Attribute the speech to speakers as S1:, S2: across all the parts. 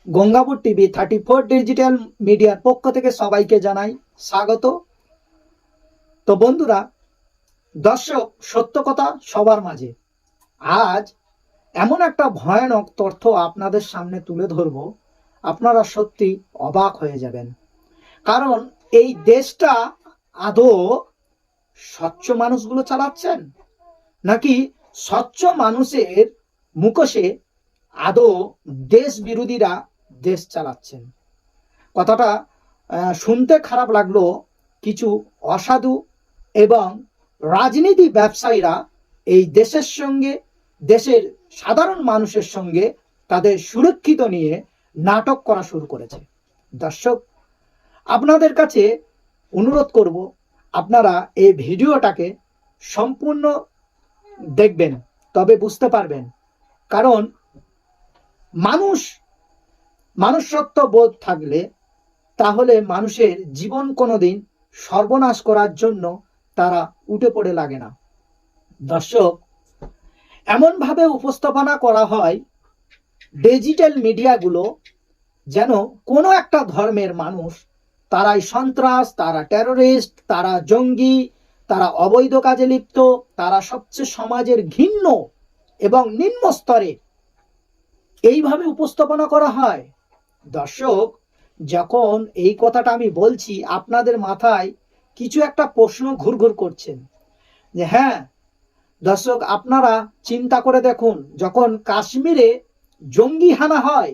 S1: Gangapur TV 34 digital মিডিয়ার পক্ষ থেকে সবাইকে জানাই স্বাগত। তো বন্ধুরা, দর্শক, সত্য কথা সবার মাঝে। আজ এমন একটা ভয়ানক তথ্য আপনাদের সামনে তুলে ধরব, আপনারা সত্যি অবাক হয়ে যাবেন। কারণ এই দেশটা আদৌ স্বচ্ছ মানুষগুলো চালাচ্ছেন, নাকি স্বচ্ছ মানুষের মুখোশে আদৌ দেশ বিরোধীরা দেশ চালাচ্ছেন? কথাটা শুনতে খারাপ লাগলো, কিছু অসাধু এবং রাজনীতি ব্যবসায়ীরা এই দেশের সঙ্গে, দেশের সাধারণ মানুষের সঙ্গে তাদের সুরক্ষিত নিয়ে নাটক করা শুরু করেছে। দর্শক, আপনাদের কাছে অনুরোধ করব, আপনারা এই ভিডিওটাকে সম্পূর্ণ দেখবেন, তবে বুঝতে পারবেন। কারণ মানুষত্ব বোধ থাকলে তাহলে মানুষের জীবন কোনোদিন সর্বনাশ করার জন্য তারা উঠে পড়ে লাগে না। দর্শক, এমনভাবে উপস্থাপনা করা হয় ডিজিটাল মিডিয়াগুলো যেন কোনো একটা ধর্মের মানুষ, তারাই সন্ত্রাস, তারা টেরোরিস্ট, তারা জঙ্গি, তারা অবৈধ কাজে লিপ্ত, তারা সবচেয়ে সমাজের ঘৃণ্য এবং নিম্ন স্তরে এইভাবে উপস্থাপনা করা হয়। দর্শক, যখন এই কথাটা আমি বলছি, আপনাদের মাথায় কিছু একটা প্রশ্ন ঘুরঘুর করছেন যে হ্যাঁ দর্শক, আপনারা চিন্তা করে দেখুন, যখন কাশ্মীরে জঙ্গি হানা হয়,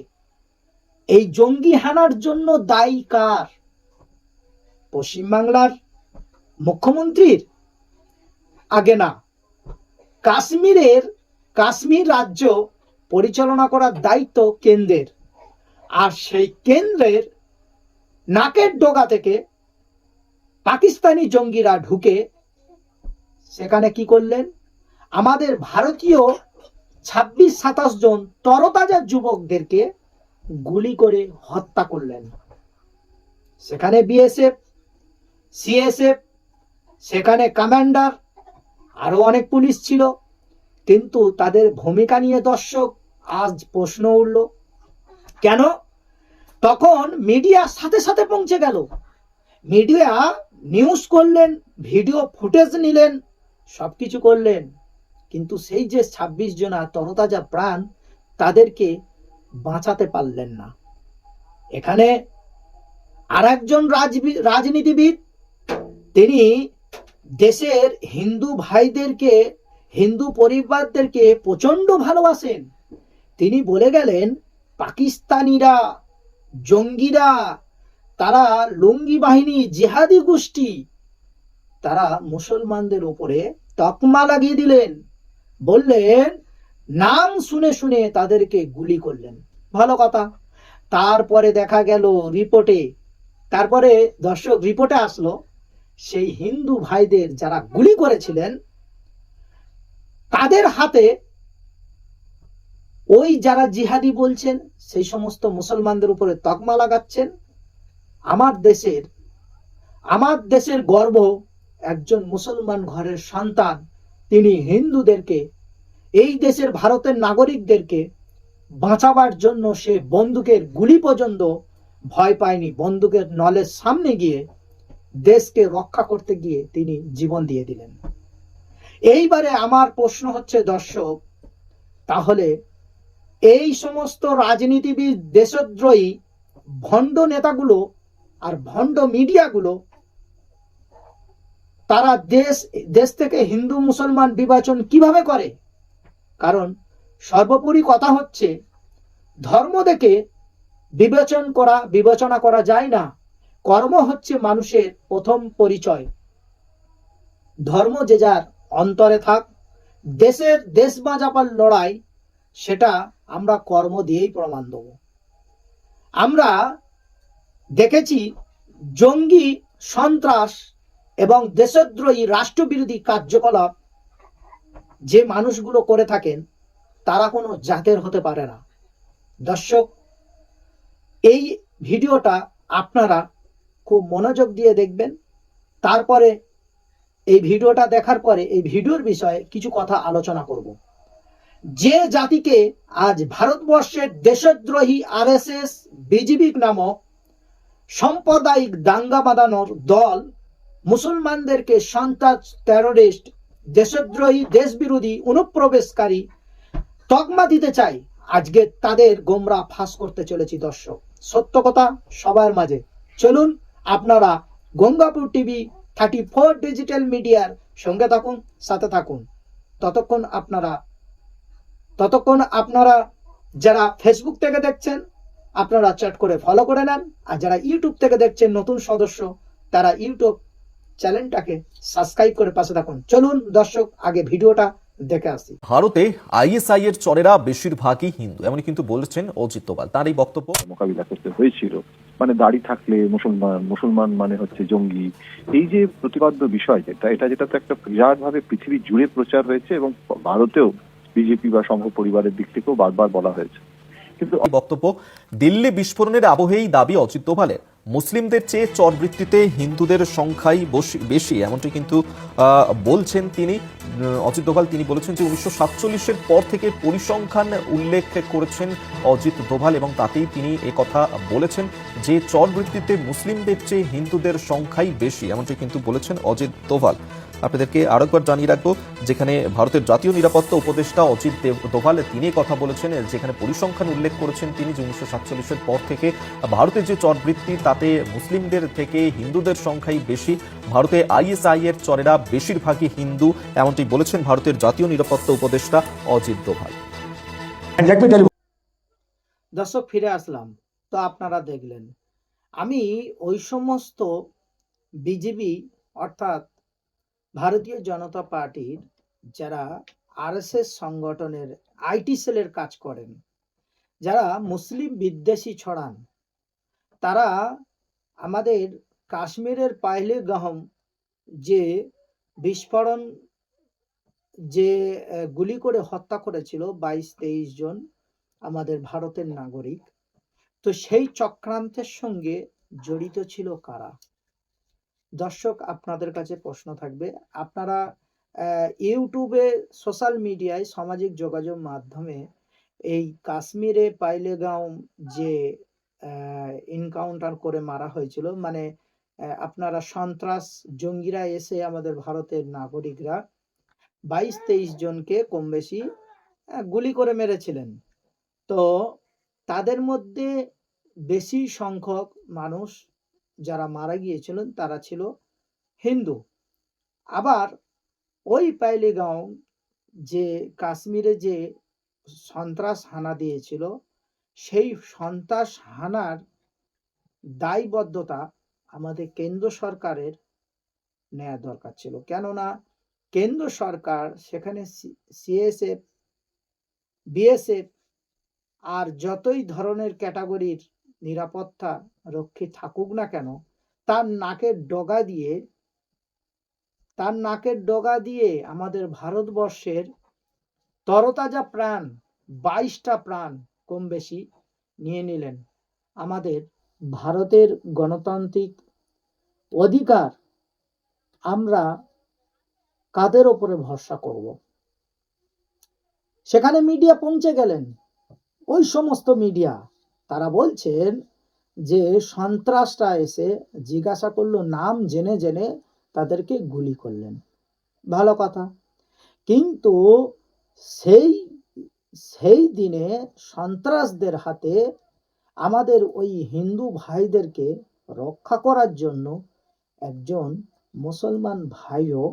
S1: এই জঙ্গি হানার জন্য দায়ী কার? পশ্চিমবাংলার মুখ্যমন্ত্রীর? আগে না, কাশ্মীর রাজ্য পরিচালনা করার দায়িত্ব কেন্দ্রের। আর সেই কেন্দ্রের নাকের ডগা থেকে পাকিস্তানি জঙ্গিরা ঢুকে সেখানে কি করলেন? আমাদের ভারতীয় 26-27 জন তরতাজা যুবকদেরকে গুলি করে হত্যা করলেন। সেখানে বিএসএফ, সিএসএফ, সেখানে কমান্ডার, আরো অনেক পুলিশ ছিল, কিন্তু তাদের ভূমিকা নিয়ে দর্শক আজ প্রশ্ন উঠল কেন? তখন মিডিয়ার সাথে সাথে পৌঁছে গেল, মিডিয়া নিউজ করলেন, ভিডিও ফুটেজ নিলেন, সবকিছু করলেন, কিন্তু সেই যে 26 জনা তরতাজা প্রাণ, তাদেরকে বাঁচাতে পারলেন না। এখানে আর একজন রাজনীতিবিদ, তিনি দেশের হিন্দু ভাইদেরকে, হিন্দু পরিবারদেরকে প্রচন্ড ভালোবাসেন। তিনি বলে গেলেন পাকিস্তানিরা, জঙ্গিরা, তারা লুঙ্গি বাহিনী, জিহাদি গোষ্ঠী, তারা মুসলমানদের উপরে তকমা লাগিয়ে দিলেন, বললেন নাম শুনে শুনে তাদেরকে গুলি করলেন। ভালো কথা। তারপরে দেখা গেল রিপোর্টে, তারপরে দর্শক রিপোর্টে আসলো সেই হিন্দু ভাইদের যারা গুলি করেছিলেন, তাদের হাতে ওই যারা জিহাদি বলছেন সেই সমস্ত মুসলমানদের উপরে তকমা লাগাচ্ছেন। আমার দেশের গর্ব, একজন মুসলমান ঘরের সন্তান, তিনি হিন্দুদেরকে, এই দেশের ভারতের নাগরিকদেরকে বাঁচাবার জন্য সে বন্দুকের গুলি পর্যন্ত ভয় পায়নি। বন্দুকের নলের সামনে গিয়ে দেশকে রক্ষা করতে গিয়ে তিনি জীবন দিয়ে দিলেন। এইবারে আমার প্রশ্ন হচ্ছে দর্শক, তাহলে এই সমস্ত রাজনীতিবিদ, দেশদ্রোহী, ভণ্ড নেতাগুলো আর ভণ্ড মিডিয়াগুলো, তারা দেশ থেকে হিন্দু মুসলমান বিভাজন কিভাবে করে? কারণ সর্বোপরি কথা হচ্ছে, ধর্ম দেখে বিবেচনা করা যায় না। কর্ম হচ্ছে মানুষের প্রথম পরিচয়। ধর্ম যে যার অন্তরে থাক, দেশ বাঁচাবার লড়াই, সেটা আমরা কর্ম দিয়েই প্রমাণ দেব। আমরা দেখেছি জঙ্গি, সন্ত্রাস এবং দেশদ্রোহী, রাষ্ট্রবিরোধী কার্যকলাপ যে মানুষগুলো করে থাকেন, তারা কোনো জাতের হতে পারে না। দর্শক, এই ভিডিওটা আপনারা খুব মনোযোগ দিয়ে দেখবেন। তারপরে এই ভিডিওটা দেখার পরে এই ভিডিওর বিষয়ে কিছু কথা আলোচনা করব। যে জাতিকে আজ ভারতবর্ষের দেশদ্রোহী আরএসএস বিজেপি নামক সাম্প্রদায়িক দাঙ্গা বাঁধানোর দল মুসলমানদেরকে সন্ত্রাস, টেরোরিস্ট, দেশদ্রোহী, দেশবিরোধী, অনুপ্রবেশকারী তকমা দিতে চাই, আজকে তাদের গোমরা ফাঁস করতে চলেছি। দর্শক, সত্য কথা সবার মাঝে। চলুন আপনারা গঙ্গাপুর টিভি 34 ডিজিটাল মিডিয়ার সঙ্গে থাকুন, সাথে থাকুন। ততক্ষণ আপনারা যারা ফেসবুক থেকে দেখছেন আপনারা চ্যাট করে ফলো করে নেন, আর যারা ইউটিউব থেকে দেখছেন নতুন সদস্য তারা ইউটিউব চ্যানেলটাকে সাবস্ক্রাইব করে পাশে থাকুন। চলুন দর্শক, আগে ভিডিওটা দেখে আসি।
S2: ভারতে আইএসআই এর চরেরা বেশিরভাগই হিন্দু, এমন কিন্তু বলেছেন অজিত দোভাল। তার এই বক্তব্য
S3: মোকাবিলা করতে হয়েছিল। মানে দাড়ি থাকলে মুসলমান, মুসলমান মানে হচ্ছে জঙ্গি, এই যে প্রতিপাদ্য বিষয় যেটা তো একটা বিরাট ভাবে পৃথিবী জুড়ে প্রচার হয়েছে এবং ভারতেও বিজেপি বা সংঘ পরিবারের দিক থেকেও বারবার বলা হয়েছে। কিন্তু
S2: এই বক্তব্য দিল্লি বিস্ফোরণের আবহেই দাবি অজিত দোভালের। মুসলিমদের চেয়ে চরবৃত্তিতে হিন্দুদের সংখ্যাই বেশি, এমনটি কিন্তু বলছেন তিনি। অজিত দোভাল তিনি বলেছেন যে 1947-এর পর থেকে পরিসংখ্যান উল্লেখ করেছেন অজিত দোভাল, এবং তাতেই তিনি কথা বলেছেন যে চরবৃত্তিতে মুসলিমদের চেয়ে হিন্দুদের সংখ্যাই বেশি, এমনটি কিন্তু বলেছেন অজিত দোভাল। আপনাদেরকে আরেকবার জানিয়ে রাখবো, যেখানে ভারতের জাতীয় নিরাপত্তা উপদেষ্টা অজিত দোভাল তিনি কথা বলেছেন, যেখানে পরিসংখ্যান উল্লেখ করেছেন তিনি যে 1947-এর পর থেকে ভারতের যে চরবৃত্তি তাতে মুসলিমদের থেকে হিন্দুদের সংখ্যাই বেশি। ভারতে আইএসআই এর চরেরা বেশিরভাগই হিন্দু, এমনটি বলেছেন ভারতের জাতীয় নিরাপত্তা উপদেষ্টা অজিত দোভাল।
S1: দর্শক, ফিরে আসলাম। তো আপনারা দেখলেন আমি ওই সমস্ত বিজেপি অর্থাৎ ভারতীয় জনতা পার্টির যারা আরএসএস সংগঠনের আইটি সেলের কাজ করেন, যারা মুসলিম বিদ্বেষী ছড়ান, তারা আমাদের কাশ্মীরের পাহলগাম যে বিস্ফোরণ, যে গুলি করে হত্যা করেছিল 22-23 জন আমাদের ভারতের নাগরিক, তো সেই চক্রান্তের সঙ্গে জড়িত ছিল কারা? দর্শক, আপনাদের কাছে প্রশ্ন থাকবে। আপনারা ইউটিউবে, সোশ্যাল মিডিয়ায়, সামাজিক যোগাযোগ মাধ্যমে এই কাশ্মীরে পাহলগাম যে এনকাউন্টার করে মারা হয়েছিল, মানে আপনারা সন্ত্রাস জঙ্গিরা এসে আমাদের ভারতের নাগরিকরা 22-23 জনকে কম বেশি গুলি করে মেরেছিলেন। তো তাদের মধ্যে বেশি সংখ্যক মানুষ যারা মারা গিয়েছিলেন তারা ছিল হিন্দু। আবার ওই পাহলগাম যে কাশ্মীরে যে সন্ত্রাস হানা দিয়েছিল, সেই সন্ত্রাস হানার দায়বদ্ধতা আমাদের কেন্দ্র সরকারের নেওয়া দরকার ছিল। কেননা কেন্দ্র সরকার সেখানে সিএসএফ, বিএসএফ আর যতই ধরনের ক্যাটাগরির নিরাপত্তা রক্ষী থাকুক না কেন, তার নাকের ডগা দিয়ে আমাদের ভারতবর্ষের তরতাজা প্রাণ 22টা প্রাণ কম বেশি নিয়ে নিলেন। আমাদের ভারতের গণতান্ত্রিক অধিকার আমরা কাদের ওপরে ভরসা করব? সেখানে মিডিয়া পৌঁছে গেলেন, ওই সমস্ত মিডিয়া তারা বলছেন যে সন্ত্রাসটা এসে জিজ্ঞাসা করলো, নাম জেনে জেনে তাদেরকে গুলি করলেন। ভালো কথা, কিন্তু সেই দিনে সন্ত্রাসদের হাতে আমাদের ওই হিন্দু ভাইদেরকে রক্ষা করার জন্য একজন মুসলমান ভাইও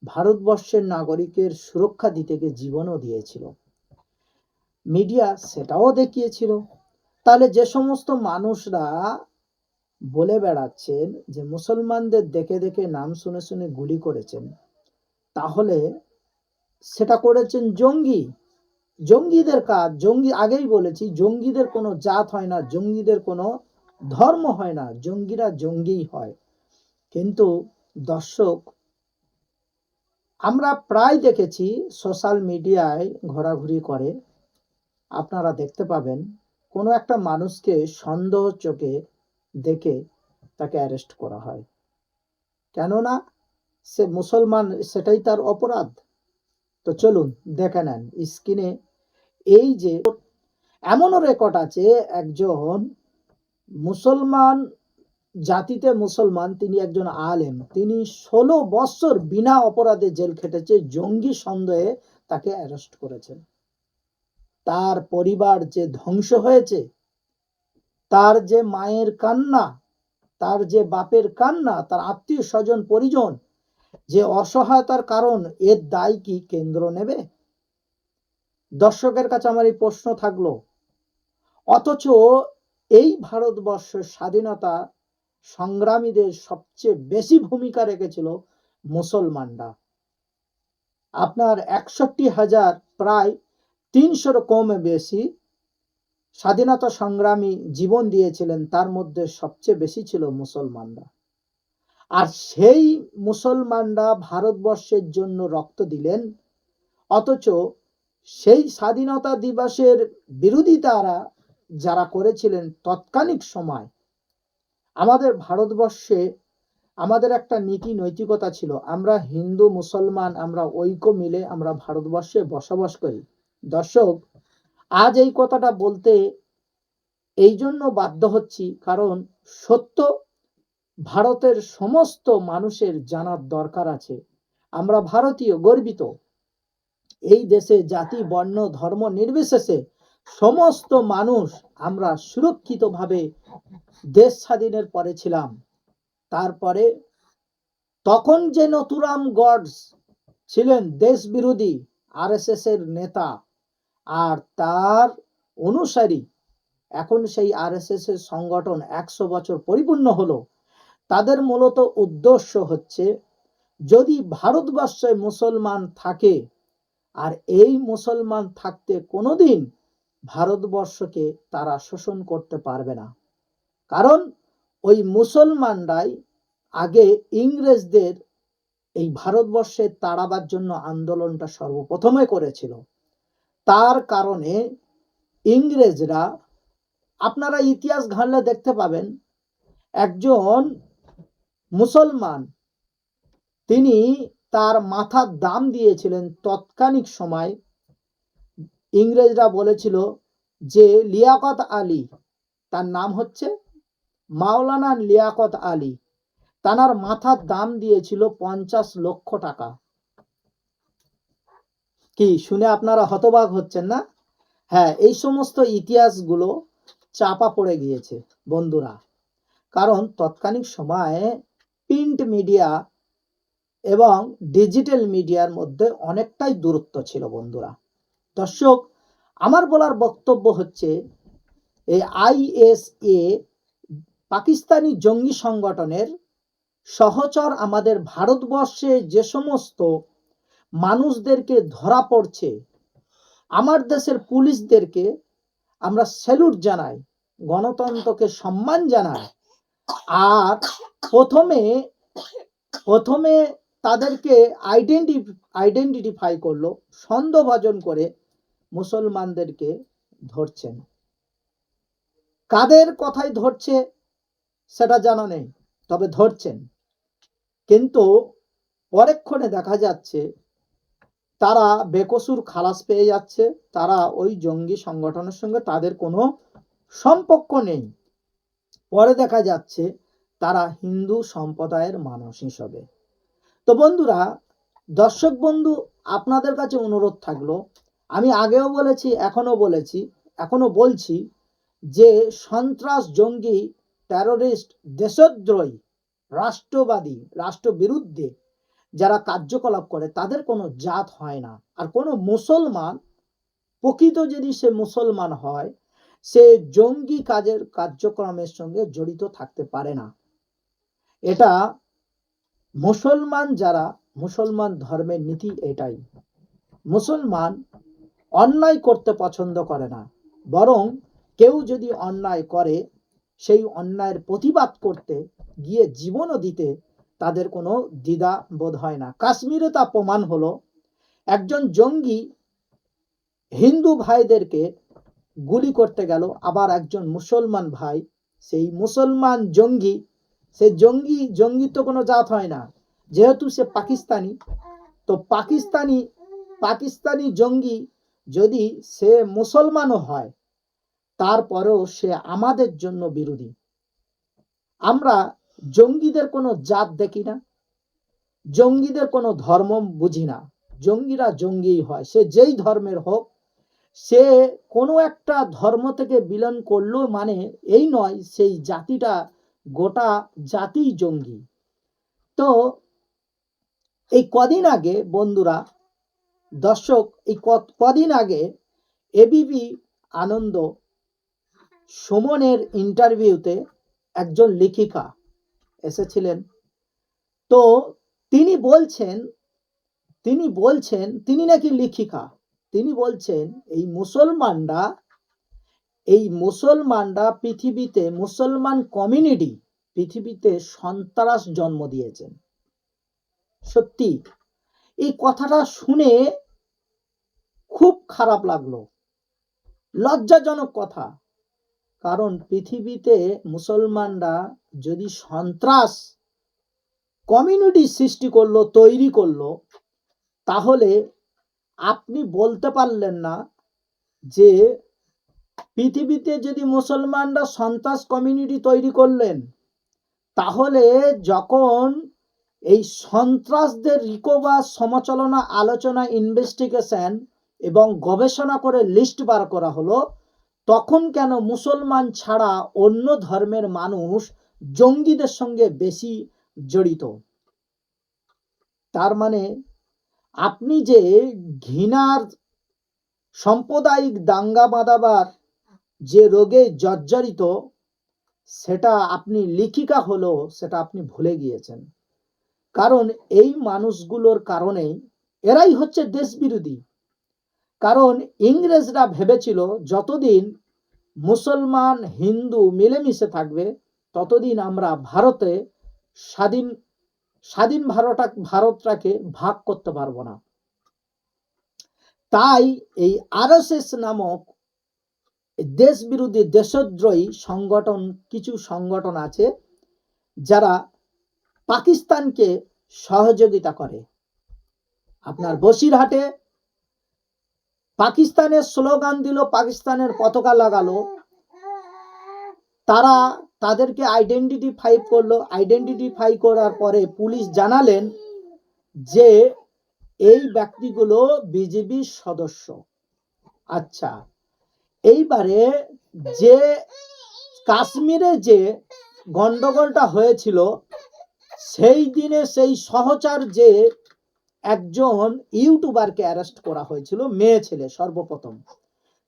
S1: ভারতবর্ষের নাগরিকের সুরক্ষা দিতে গিয়ে জীবনও দিয়েছিল। মিডিয়া সেটাও দেখিয়েছিল। তাহলে যে সমস্ত মানুষরা বলে বেড়াচ্ছেন যে মুসলমানদের দেখে দেখে নাম শুনে শুনে গুলি করেছেন, তাহলে সেটা করেছেন জঙ্গিদের কাজ। আগেই বলেছি, জঙ্গিদের কোনো জাত হয় না, জঙ্গিদের কোনো ধর্ম হয় না, জঙ্গিরা জঙ্গিই হয়। কিন্তু দর্শক, আমরা প্রায় দেখেছি সোশ্যাল মিডিয়ায় ঘোরাঘুরি করে, আপনারা দেখতে পাবেন কোনো একটা মানুষকে সন্দেহ চোখে দেখে তাকে অ্যারেস্ট করা হয়। কেননা সে মুসলমান, সেটাই তার অপরাধ। তো চলুন দেখে নেন স্ক্রিনে। এই যে এমনও রেকর্ড আছে, একজন মুসলমান জাতিতে মুসলমান, তিনি একজন আলেম, তিনি 16 বছর বিনা অপরাধে জেল খেটেছে, জঙ্গি সন্দেহে তাকে অ্যারেস্ট করেছে। তার পরিবার যে ধ্বংস হয়েছে, তার যে মায়ের কান্না, তার যে বাপের কান্না, তার আত্মীয় স্বজন পরিজন যে অসহায়তার কারণ, এর দায় কি কেন্দ্র নেবে? দর্শকের কাছে আমার এই প্রশ্ন থাকলো। অথচ এই ভারতবর্ষের স্বাধীনতা সংগ্রামীদের সবচেয়ে বেশি ভূমিকা রেখেছিল মুসলমানরা। আপনার 61,000, প্রায় 300 কমে বেশি স্বাধীনতা সংগ্রামী জীবন দিয়েছিলেন, তার মধ্যে সবচেয়ে বেশি ছিল মুসলমানরা। আর সেই মুসলমানরা ভারতবর্ষের জন্য রক্ত দিলেন, অথচ সেই স্বাধীনতা দিবসের বিরোধিতারা যারা করেছিলেন তৎকালীন সময়, আমাদের ভারতবর্ষে আমাদের একটা নীতি নৈতিকতা ছিল, আমরা হিন্দু মুসলমান আমরা ঐক্য মিলে আমরা ভারতবর্ষে বসবাস করি। দর্শক, আজ এই কথাটা বলতে এই জন্য বাধ্য হচ্ছি, কারণ সত্য ভারতের সমস্ত মানুষের জানার দরকার আছে। আমরা ভারতীয়, গর্বিত। এই দেশে জাতি বর্ণ ধর্ম নির্বিশেষে সমস্ত মানুষ আমরা সুরক্ষিতভাবে দেশ স্বাধীনের পরে ছিলাম। তারপরে তখন যে নথুরাম গডস ছিলেন দেশ বিরোধী আরএসএস এর নেতা, আর তার অনুসারী, এখন সেই আরএসএস এর সংগঠন 100 বছর পরিপূর্ণ হলো। তাদের মূলত উদ্দেশ্য হচ্ছে, যদি ভারতবর্ষে মুসলমান থাকে, আর এই মুসলমান থাকতে কোনোদিন ভারতবর্ষকে তারা শোষণ করতে পারবে না। কারণ ওই মুসলমানরাই আগে ইংরেজদের এই ভারতবর্ষে তাড়াবার জন্য আন্দোলনটা সর্বপ্রথমে করেছিল। তার কারণে ইংরেজরা, আপনারা ইতিহাস ঘাঁটলে দেখতে পাবেন, একজন মুসলমান তিনি তার মাথার দাম দিয়েছিলেন তৎকালীন সময়। ইংরেজরা বলেছিল যে লিয়াকত আলী, তার নাম হচ্ছে মাওলানা লিয়াকত আলী, তার মাথার দাম দিয়েছিল 50 লক্ষ টাকা। কি শুনে আপনারা হতবাক হচ্ছেন না? হ্যাঁ, এই সমস্ত ইতিহাসগুলো চাপা পড়ে গিয়েছে বন্ধুরা, কারণ তৎকালীন সময়ে প্রিন্ট মিডিয়া এবং ডিজিটাল মিডিয়ার মধ্যে অনেকটাই দূরত্ব ছিল বন্ধুরা। দর্শক, আমার বলার বক্তব্য হচ্ছে, এই আইএসএ পাকিস্তানি জঙ্গি সংগঠনের সহচর আমাদের ভারতবর্ষে যে সমস্ত মানুষদেরকে ধরা পড়ছে, আমার দেশের পুলিশদেরকে আমরা স্যালুট জানাই, গণতন্ত্রকে সম্মান জানাই। আর প্রথমে তাদেরকে আইডেন্টিফাই করলো, সন্দেহভাজন করে মুসলমানদেরকে ধরছেন। কাদের কথায় ধরছে সেটা জানা নেই, তবে ধরছেন। কিন্তু পরক্ষণে দেখা যাচ্ছে তারা বেকসুর খালাস পেয়ে যাচ্ছে, তারা ওই জঙ্গি সংগঠনের সঙ্গে তাদের কোনো সম্পর্ক নেই। পরে দেখা যাচ্ছে তারা হিন্দু সম্প্রদায়ের মানুষ হিসেবে। তো বন্ধুরা, দর্শক বন্ধু, আপনাদের কাছে অনুরোধ থাকলো, আমি আগেও বলেছি, এখনো বলছি, যে সন্ত্রাস, জঙ্গি, টেরোরিস্ট, দেশদ্রোহী, রাষ্ট্রবাদী, রাষ্ট্রবিরুদ্ধে যারা কার্যকলাপ করে তাদের কোনো জাত হয় না। আর কোনো মুসলমান, প্রকৃত যদি সে মুসলমান হয়, সে জঙ্গি কার্যক্রমের সঙ্গে জড়িত থাকতে পারে না। এটা মুসলমান ধর্মের নীতি এটাই। মুসলমান অন্যায় করতে পছন্দ করে না, বরং কেউ যদি অন্যায় করে সেই অন্যায়ের প্রতিবাদ করতে গিয়ে জীবনও দিতে তাদের কোনো দ্বিধা বোধ হয় না। কাশ্মীরে তা প্রমাণ হলো, একজন জঙ্গি হিন্দু ভাইদেরকে গুলি করতে গেল, আবার একজন মুসলমান ভাই, সেই মুসলমান জঙ্গি, সে জঙ্গি তো কোনো জাত হয় না, যেহেতু সে পাকিস্তানি, তো পাকিস্তানি পাকিস্তানি জঙ্গি যদি সে মুসলমানও হয়, তারপরেও সে আমাদের জন্য বিরোধী। আমরা জঙ্গিদের কোনো জাত দেখি না, জঙ্গিদের কোনো ধর্ম বুঝি না। জঙ্গিরা জঙ্গিই হয়, সে যেই ধর্মের হোক। সে কোনো একটা ধর্ম থেকে বিলন করলো মানে এই নয় সেই জাতিটা, গোটা জাতি জঙ্গি। তো এই কদিন আগে বন্ধুরা, দর্শক, এই কদিন আগে এবিপি আনন্দ সুমনের ইন্টারভিউতে একজন লেখিকা এসেছিলেন। তো তিনি বলছেন তিনি নাকি লেখিকা। তিনি বলছেন এই মুসলমানরা পৃথিবীতে, মুসলমান কমিউনিটি পৃথিবীতে সন্ত্রাস জন্ম দিয়েছেন। সত্যি এই কথাটা শুনে খুব খারাপ লাগলো, লজ্জাজনক কথা। কারণ পৃথিবীতে মুসলমানরা যদি সন্ত্রাস কমিউনিটি সৃষ্টি করলো, তৈরি করলো, তাহলে আপনি বলতে পারলেন না যে পৃথিবীতে যদি মুসলমানরা সন্ত্রাস কমিউনিটি তৈরি করলেন, তাহলে যখন এই সন্ত্রাসদের রিকভার, সমালোচনা, আলোচনা, ইনভেস্টিগেশন এবং গবেষণা করে লিস্ট বার করা হলো, তখন কেন মুসলমান ছাড়া অন্য ধর্মের মানুষ জঙ্গিদের সঙ্গে বেশি জড়িত? তার মানে আপনি যে ঘৃণার, সাম্প্রদায়িক দাঙ্গা বাঁধাবার যে রোগে জর্জরিত, সেটা আপনি লেখিকা হলো সেটা আপনি ভুলে গিয়েছেন। কারণ এই মানুষগুলোর কারণেই এরাই হচ্ছে দেশ বিরোধী। কারণ ইংরেজরা ভেবেছিল যতদিন মুসলমান হিন্দু মিলেমিশে থাকবে, ততদিন আমরা ভারতে স্বাধীন ভারতটাকে ভাগ করতে পারবো না। তাই এই আরএসএস নামক দেশ বিরোধী, দেশদ্রোহী কিছু সংগঠন আছে যারা পাকিস্তানকে সহযোগিতা করে। আপনার বসিরহাটে পাকিস্তানের স্লোগান দিল, পাকিস্তানের পতাকা লাগালো, তারা তাদেরকে আইডেন্টিফাই করলো। আইডেন্টিফাই করার পরে পুলিশ জানালেন যে এই ব্যক্তিগুলো বিজেপির সদস্য। আচ্ছা, এইবারে যে কাশ্মীরে যে গন্ডগোলটা হয়েছিল, সেই দিনে সেই সহচর যে একজন ইউটিউবারকে অ্যারেস্ট করা হয়েছিল, মেয়ে ছেলে সর্বপ্রথম।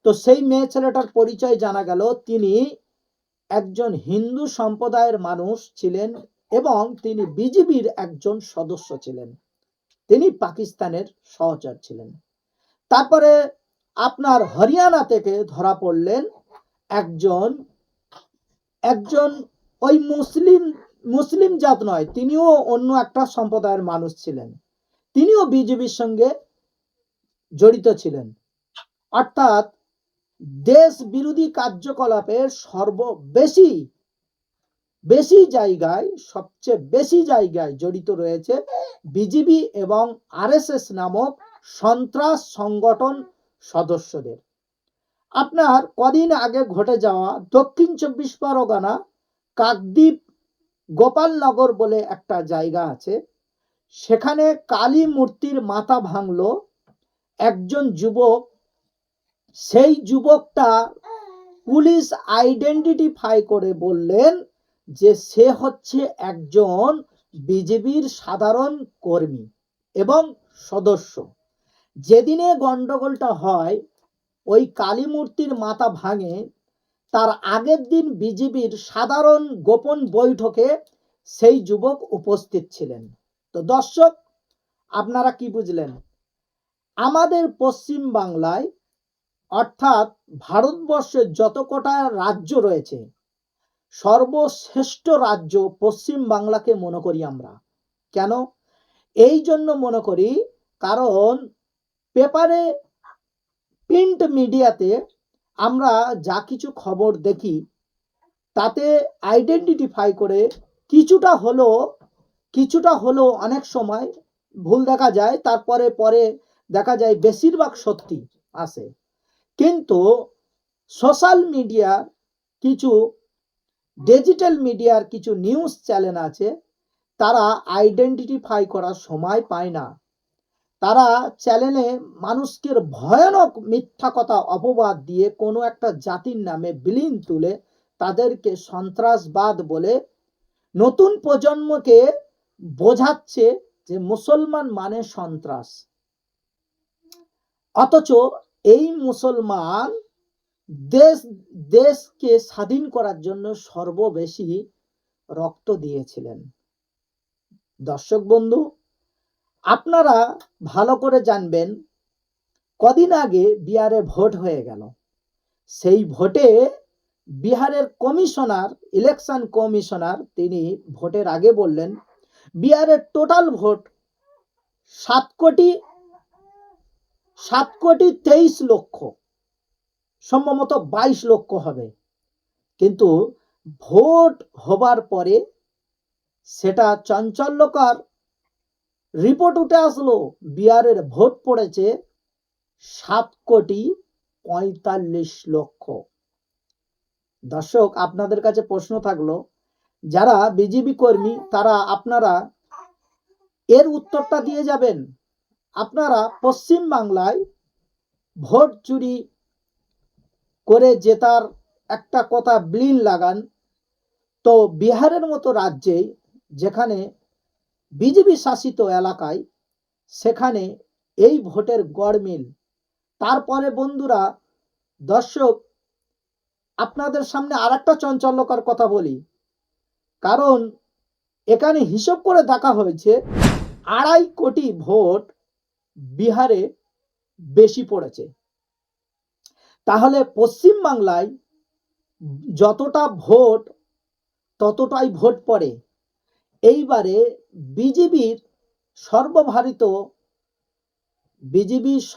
S1: তো সেই মেয়ে ছেলেটার পরিচয় জানা গেল তিনি একজন হিন্দু সম্প্রদায়ের মানুষ ছিলেন এবং তিনি বিজেপির একজন সদস্য ছিলেন, তিনি পাকিস্তানের সহচর ছিলেন। তারপরে আপনার হরিয়ানা থেকে ধরা পড়লেন একজন ওই মুসলিম জাত নয়, তিনিও অন্য একটা সম্প্রদায়ের মানুষ ছিলেন, তিনিও বিজেপির সঙ্গে জড়িত ছিলেন। অর্থাৎ দেশ বিরোধী কার্যকলাপের সবচেয়ে বেশি জায়গায় জড়িত রয়েছে বিজেপি এবং আরএসএস নামক সন্ত্রাস সংগঠন সদস্যদের। আপনার কদিন আগে ঘটে যাওয়া দক্ষিণ 24 পরগনা কাকদ্বীপ গোপালনগর বলে একটা জায়গা আছে, সেখানে কালী মূর্তির মাথা ভাঙলো একজন যুবক। সেই যুবকটা পুলিশ আইডেন্টিফাই করে বললেন যে সে হচ্ছে একজন বিজেপির সাধারণ কর্মী এবং সদস্য। যেদিনে গন্ডগোলটা হয়, ওই কালী মূর্তির মাথা ভাঙে, তার আগের দিন বিজেপির সাধারণ গোপন বৈঠকে সেই যুবক উপস্থিত ছিলেন। তো দর্শক, আপনারা কি বুঝলেন? আমাদের পশ্চিম বাংলায়, অর্থাৎ ভারতবর্ষের যত কটা রাজ্য রয়েছে, সর্বশ্রেষ্ঠ রাজ্য পশ্চিম বাংলাকে মনে করি আমরা। কেন এই জন্য মনে করি? কারণ পেপারে, প্রিন্ট মিডিয়াতে আমরা যা কিছু খবর দেখি, তাতে আইডেন্টিফাই করে কিছুটা হলো অনেক সময় ভুল দেখা যায়। তারপরে দেখা যায় বেশিরভাগ সত্যি আসে, কিন্তু সোশ্যাল মিডিয়ার কিছু, ডিজিটাল মিডিয়ার কিছু নিউজ চ্যানেল আছে, তারা আইডেন্টিফাই করার সময় পায় না। তারা চ্যানেলে মানুষকে ভয়ানক মিথ্যা কথা অপবাদ দিয়ে কোনো একটা জাতির নামে বিলীন তুলে তাদেরকে সন্ত্রাসবাদ বলে নতুন প্রজন্মকে বোঝাচ্ছে যে মুসলমান মানে সন্ত্রাস। অথচ এই মুসলমান দেশকে স্বাধীন করার জন্য সর্ববেশি রক্ত দিয়েছিলেন। দর্শক বন্ধু, আপনারা ভালো করে জানবেন, কদিন আগে বিহারে ভোট হয়ে গেল। সেই ভোটে বিহারের কমিশনার, ইলেকশন কমিশনার, তিনি ভোটের আগে বললেন বিহারের টোটাল ভোট 7,23,00,000, সম্ভবত 22 লক্ষ হবে। কিন্তু ভোট হবার পরে সেটা চাঞ্চল্যকর রিপোর্ট উঠে আসলো, বিহারের ভোট পড়েছে 7,45,00,000। দর্শক, আপনাদের কাছে প্রশ্ন থাকলো, যারা বিজেপি কর্মী তারা আপনারা এর উত্তরটা দিয়ে যাবেন। আপনারা পশ্চিম বাংলায় ভোট চুরি করে জেতার একটা কথা ব্লিন লাগান, তো বিহারের মতো রাজ্যে যেখানে বিজেপি শাসিত এলাকায় সেখানে এই ভোটের গড়মিল। তারপরে বন্ধুরা, দর্শক, আপনাদের সামনে আর একটা চাঞ্চল্যকর কথা বলি, কারণ এখানে হিসাব করে দেখা হয়েছে 2.5 কোটি ভোট বিহারে বেশি পড়েছে। তাহলে পশ্চিম বাংলায় যতটা ভোট ততটাই ভোট পড়ে। এইবারে বিজেপির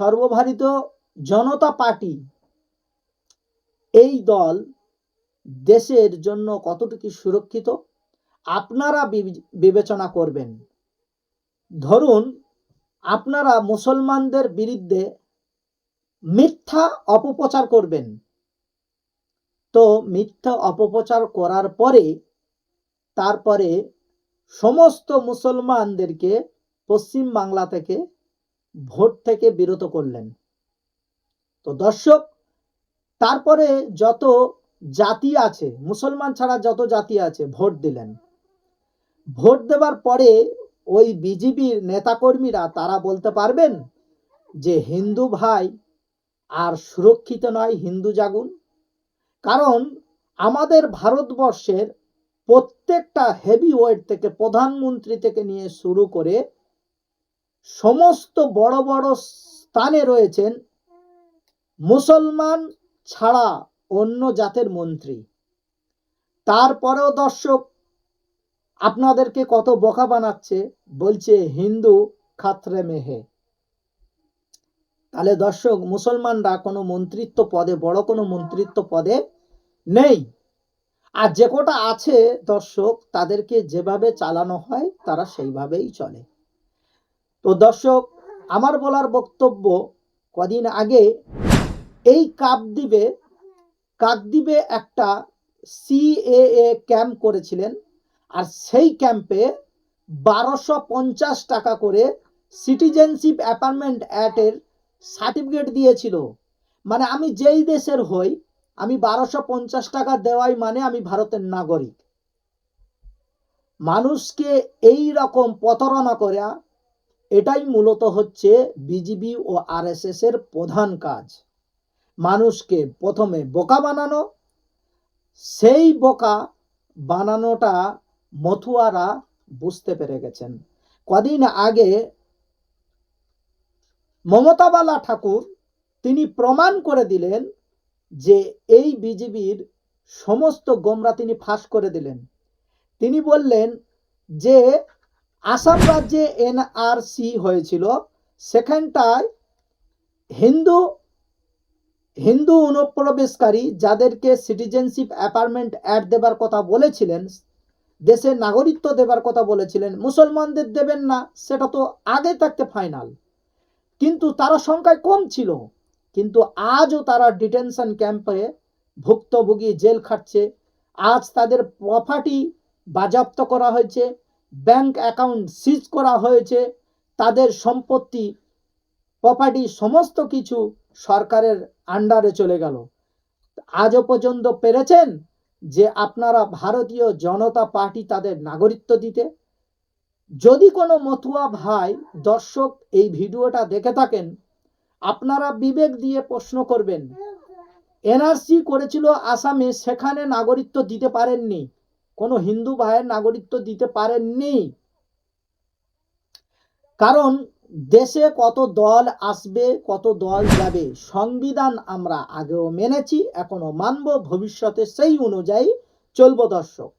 S1: সর্বভারতীয় জনতা পার্টি, এই দল দেশের জন্য কতটুকু সুরক্ষিত আপনারা বিবেচনা করবেন। ধরুন, আপনারা মুসলমানদের বিরুদ্ধে মিথ্যা অপপ্রচার করবেন, তো মিথ্যা অপপ্রচার করার পরে তারপরে সমস্ত মুসলমানদেরকে পশ্চিম বাংলা থেকে ভোট থেকে বিরত করলেন। তো দর্শক, তারপরে যত জাতি আছে, মুসলমান ছাড়া যত জাতি আছে, ভোট দিলেন। ভোট দেওয়ার পরে ওই বিজেপির নেতাকর্মীরা তারা বলতে পারবেন যে হিন্দু ভাই আর সুরক্ষিত নয়, হিন্দু জাগুন। কারণ আমাদের ভারতবর্ষের প্রত্যেকটা হেভিওয়েট থেকে, প্রধানমন্ত্রী থেকে নিয়ে শুরু করে সমস্ত বড় বড় স্থানে রয়েছেন মুসলমান ছাড়া অন্য জাতের মন্ত্রী। তারপরেও দর্শক, আপনাদেরকে কত বোকা বানাচ্ছে, বলছে হিন্দু খাতরে মে হে। তাহলে দর্শক, মুসলমানরা কোনো মন্ত্রিত্ব পদে, বড় কোনো মন্ত্রিত্ব পদে নেই। আর যে কটা আছে দর্শক, তাদেরকে যেভাবে চালানো হয় তারা সেইভাবেই চলে। তো দর্শক, আমার বলার বক্তব্য, কদিন আগে এই কাকদ্বীপে একটা সিএএ ক্যাম্প করেছিলেন, আর সেই ক্যাম্পে 1250 টাকা করে সিটিজেনশিপ অ্যাপার্টমেন্ট অ্যাক্টের সার্টিফিকেট দিয়েছিল। মানে আমি যেই দেশের হই, আমি 1250 টাকা দেওয়াই মানে আমি ভারতের নাগরিক। মানুষকে এই রকম প্রতারণা করা, এটাই মূলত হচ্ছে বিজেপি ও আরএসএস এর প্রধান কাজ। মানুষকে প্রথমে বোকা বানানো, সেই বোকা বানানোটা মথুয়ারা বুঝতে পেরে গেছেন। কদিন আগে মমতা বালা ঠাকুর তিনি প্রমাণ করে দিলেন যে এই বিজেপির সমস্ত গোমরা তিনি ফাঁস করে দিলেন। তিনি বললেন যে আসাম রাজ্যে এনআরসি হয়েছিল, সেখানটায় হিন্দু অনুপ্রবেশকারী যাদেরকে সিটিজেনশিপ অ্যাপার্টমেন্ট অ্যাড দেবার কথা বলেছিলেন, দেশের নাগরিকত্ব দেবার কথা বলেছিলেন, মুসলমানদের দেবেন না, সেটা তো আগে থাকতে ফাইনাল। কিন্তু তারা সংখ্যায় কম ছিল, কিন্তু আজও তারা ডিটেনশন ক্যাম্পে ভুক্তভোগী, জেল খাটছে। আজ তাদের প্রপার্টি বাজেয়াপ্ত করা হয়েছে, ব্যাংক অ্যাকাউন্ট সিজ করা হয়েছে, তাদের সম্পত্তি প্রপার্টি সমস্ত কিছু সরকারের আন্ডারে চলে গেল। আজও পর্যন্ত পেরেছেন যে আপনারা ভারতীয় জনতা পার্টি তাদের নাগরিকত্ব দিতে? যদি কোনো মতুয়া ভাই দর্শক এই ভিডিওটা দেখে থাকেন, আপনারা বিবেক দিয়ে প্রশ্ন করবেন। এনআরসি করেছিল আসামে, সেখানে নাগরিকত্ব দিতে পারেননি, কোনো হিন্দু ভাইয়ের নাগরিকত্ব দিতে পারেননি। কারণ দেশে কত দল আসবে, কত দল যাবে, সংবিধান আমরা আগেও মেনেছি, এখনো মানব, ভবিষ্যতে সেই অনুযায়ী চলব দর্শক।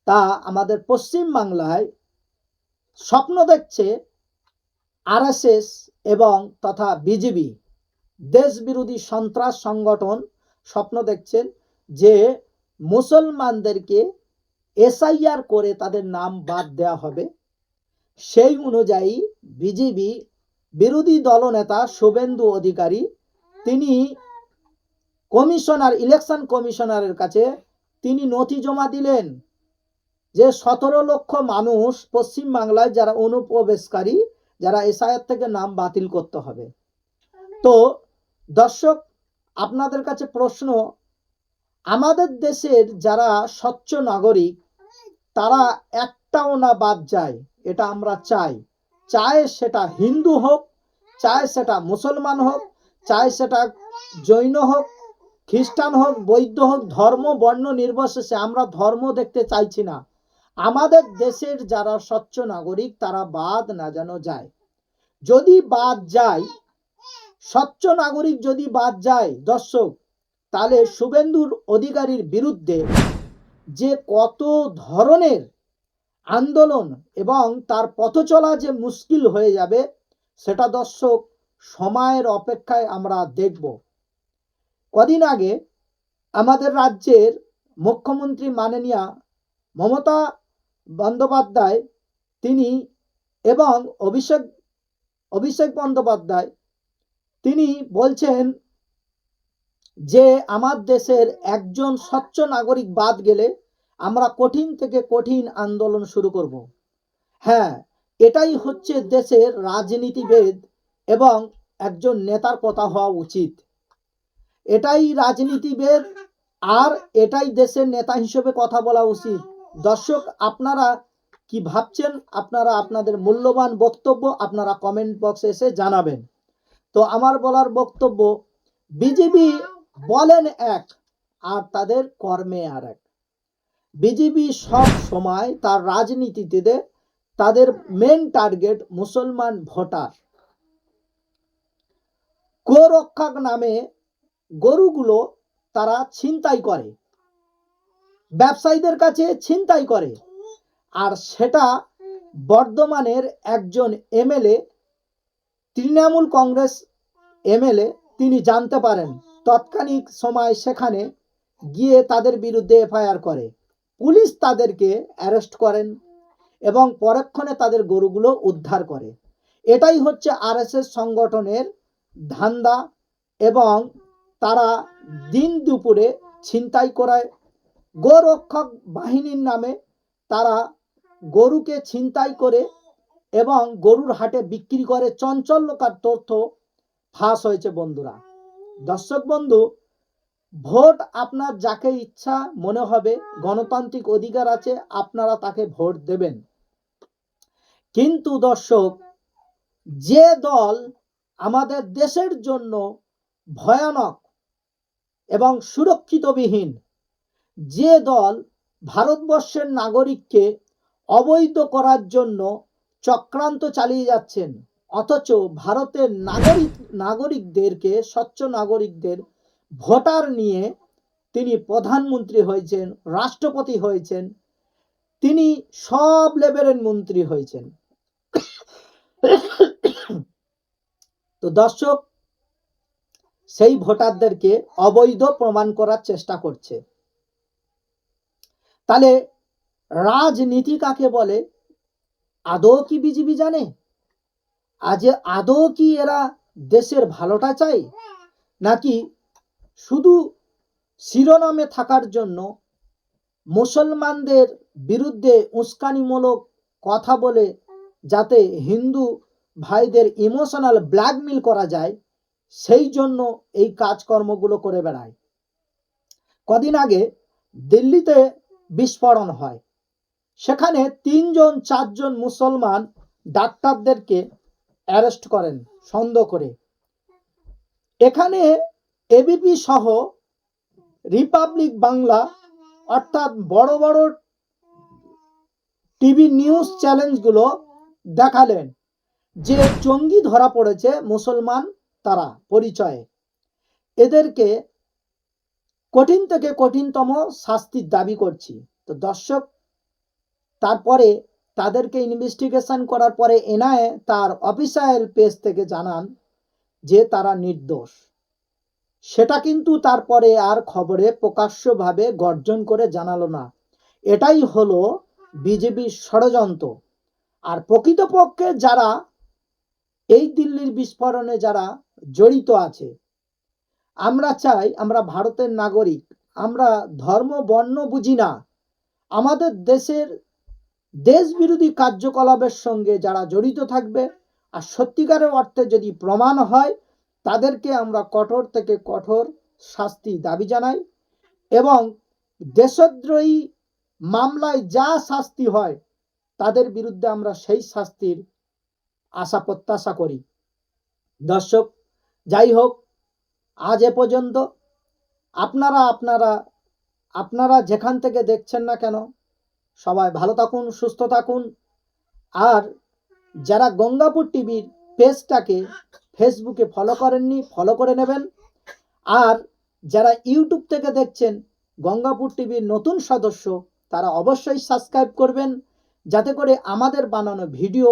S1: তা আমাদের পশ্চিম বাংলায় স্বপ্ন দেখছে আরএসএস এবং তথা বিজেপি, দেশ বিরোধী সন্ত্রাস সংগঠন স্বপ্ন দেখছেন যে মুসলমানদেরকে এসআইআর করে তাদের নাম বাদ দেওয়া হবে। সেই অনুযায়ী বিজেপি বিরোধী দলনেতা শুভেন্দু অধিকারী তিনি ইলেকশন কমিশনারের কাছে তিনি নথি জমা দিলেন যে 17 লক্ষ মানুষ পশ্চিম বাংলায় যারা অনুপ্রবেশকারী, যারা এসআইআর থেকে নাম বাতিল করতে হবে। তো দর্শক, আপনাদের কাছে প্রশ্ন, আমাদের দেশের যারা স্বচ্ছ নাগরিক তারা একটাও না বাদ যায়, এটা আমরা চাই। চাই সেটা হিন্দু হোক, চাই সেটা মুসলমান হোক, চাই সেটা জৈন হোক, খ্রিস্টান হোক, বৌদ্ধ হোক, ধর্ম বর্ণ নির্বিশেষে আমরা ধর্ম দেখতে চাইছি না। আমাদের দেশের যারা স্বচ্ছ নাগরিক তারা বাদ না যেন যায়। যদি বাদ যায়, স্বচ্ছ নাগরিক যদি বাদ যায় দর্শক, তাহলে শুভেন্দুর অধিকারীর বিরুদ্ধে যে কত ধরনের আন্দোলন এবং তার পথ চলা যে মুশকিল হয়ে যাবে, সেটা দর্শক সময়ের অপেক্ষায় আমরা দেখব। কদিন আগে আমাদের রাজ্যের মুখ্যমন্ত্রী মাননীয়া মমতা বন্দ্যোপাধ্যায় তিনি এবং অভিষেক বন্দ্যোপাধ্যায় তিনি বলছেন যে আমার দেশের একজন স্বচ্ছ নাগরিক বাদ গেলে আমরা কঠিন থেকে কঠিন আন্দোলন শুরু করব। হ্যাঁ, এটাই হচ্ছে দেশের রাজনীতিবিদ এবং একজন নেতার কথা হওয়া উচিত। এটাই রাজনীতিবিদ আর এটাই দেশের নেতা হিসেবে কথা বলা উচিত। দর্শক, আপনারা কি ভাবছেন? আপনারা আপনাদের মূল্যবান বক্তব্য আপনারা কমেন্ট বক্সে এসে জানাবেন। তো আমার বলার বক্তব্য, বিজেপি বলেন এক আর তাদের কর্মে আর এক। বিজেপি সব সময় তার রাজনীতিতে তাদের মেন টার্গেট মুসলমান ভোটার। গোরক্ষক নামে গরুগুলো তারা ছিনতাই করে, ব্যবসায়ীদের কাছে ছিনতাই করে। আর সেটা বর্ধমানের একজন এমএলএ, তৃণমূল কংগ্রেস এমএলএ, তিনি জানতে পারেন। তৎকালীন সময় সেখানে গিয়ে তাদের বিরুদ্ধে এফআইআর করে, পুলিশ তাদেরকে অ্যারেস্ট করেন এবং পরক্ষণে তাদের গরুগুলো উদ্ধার করে। এটাই হচ্ছে আরএসএস সংগঠনের ধান্দা এবং তারা দিন দুপুরে ছিনতাই করায়। গোরক্ষক বাহিনীর নামে তারা গরুকে ছিনতাই করে এবং গরুর হাটে বিক্রি করে। চাঞ্চল্যকর তথ্য ফাঁস হয়েছে বন্ধুরা। দর্শক বন্ধু, ভোট আপনার যাকে ইচ্ছা মনে হবে, গণতান্ত্রিক অধিকার আছে, আপনারা তাকে ভোট দেবেন। কিন্তু দর্শক, যে দল আমাদের দেশের জন্য ভয়ানক এবং সুরক্ষিতবিহীন, যে দল ভারতবর্ষের নাগরিককে অবৈধ করার জন্য চক্রান্ত চালিয়ে যাচ্ছেন, অথচ ভারতের নাগরিকদেরকে, স্বচ্ছ নাগরিকদের ভোটার নিয়ে তিনি প্রধানমন্ত্রী হয়েছেন, রাষ্ট্রপতি হয়েছেন, তিনি সব লেভেলের মন্ত্রী হয়েছেন। তো দর্শক, সেই ভোটারদেরকে অবৈধ প্রমাণ করার চেষ্টা করছে। তাহলে রাজনীতি কাকে বলে আদৌ কি বিজেপি জানে? আজ আদৌ কি এরা দেশের ভালোটা চায়, নাকি শুধু শিরোনামে থাকার জন্য মুসলমানদের বিরুদ্ধে উস্কানিমূলক কথা বলে যাতে হিন্দু ভাইদের ইমোশনাল ব্ল্যাকমেল করা যায় সেই জন্য এই কাজকর্মগুলো করে বেড়ায়। কদিন আগে দিল্লিতে বিস্ফোরণ হয়, সেখানে 3-4 মুসলমান ডাক্তারদেরকে অ্যারেস্ট করেন সন্দেহ করে। এখানে এবিপি সহ রিপাবলিক বাংলা অর্থাৎ বড় বড় টিভি নিউজ চ্যানেলগুলো দেখালেন যে জঙ্গি ধরা পড়েছে মুসলমান তারা পরিচয়ে, এদেরকে কঠিন থেকে কঠিনতম শাস্তির দাবি করছি। তো দর্শক, তারপরে তাদেরকে ইনভেস্টিগেশন করার পরে এনআইএ তার অফিসিয়াল পেজ থেকে জানান যে তারা নির্দোষ। সেটা কিন্তু তারপরে আর খবরে প্রকাশ্যভাবে গর্জন করে জানালো না। এটাই হলো বিজেপির ষড়যন্ত্র। আর প্রকৃতপক্ষে যারা এই দিল্লির বিস্ফোরণে যারা জড়িত আছে, আমরা চাই, আমরা ভারতের নাগরিক, আমরা ধর্ম বর্ণ বুঝি না, আমাদের দেশের দেশ বিরোধী কার্যকলাপের সঙ্গে যারা জড়িত থাকবে আর সত্যিকারের অর্থে যদি প্রমাণ হয়, তাদেরকে আমরা কঠোর থেকে কঠোর শাস্তি দাবি জানাই এবং দেশদ্রোহী মামলায় যা শাস্তি হয় তাদের বিরুদ্ধে আমরা সেই শাস্তির আশা প্রত্যাশা করি। দর্শক, যাই হোক, আজ এ পর্যন্ত। আপনারা যেখান থেকে দেখছেন না কেন, সবাই ভালো থাকুন, সুস্থ থাকুন। আর যারা গঙ্গাপুর টিভির পেজটাকে ফেসবুকে ফলো করেননি, ফলো করে নেবেন। আর যারা ইউটিউব থেকে দেখছেন গঙ্গাপুর টিভির নতুন সদস্য, তারা অবশ্যই সাবস্ক্রাইব করবেন, যাতে করে আমাদের বানানো ভিডিও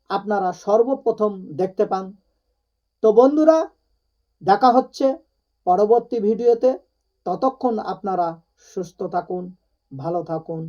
S1: আপনারা সর্বপ্রথম দেখতে পান। তো বন্ধুরা, দেখা হচ্ছে পরবর্তী ভিডিওতে। ততক্ষণ আপনারা সুস্থ থাকুন, ভালো থাকুন।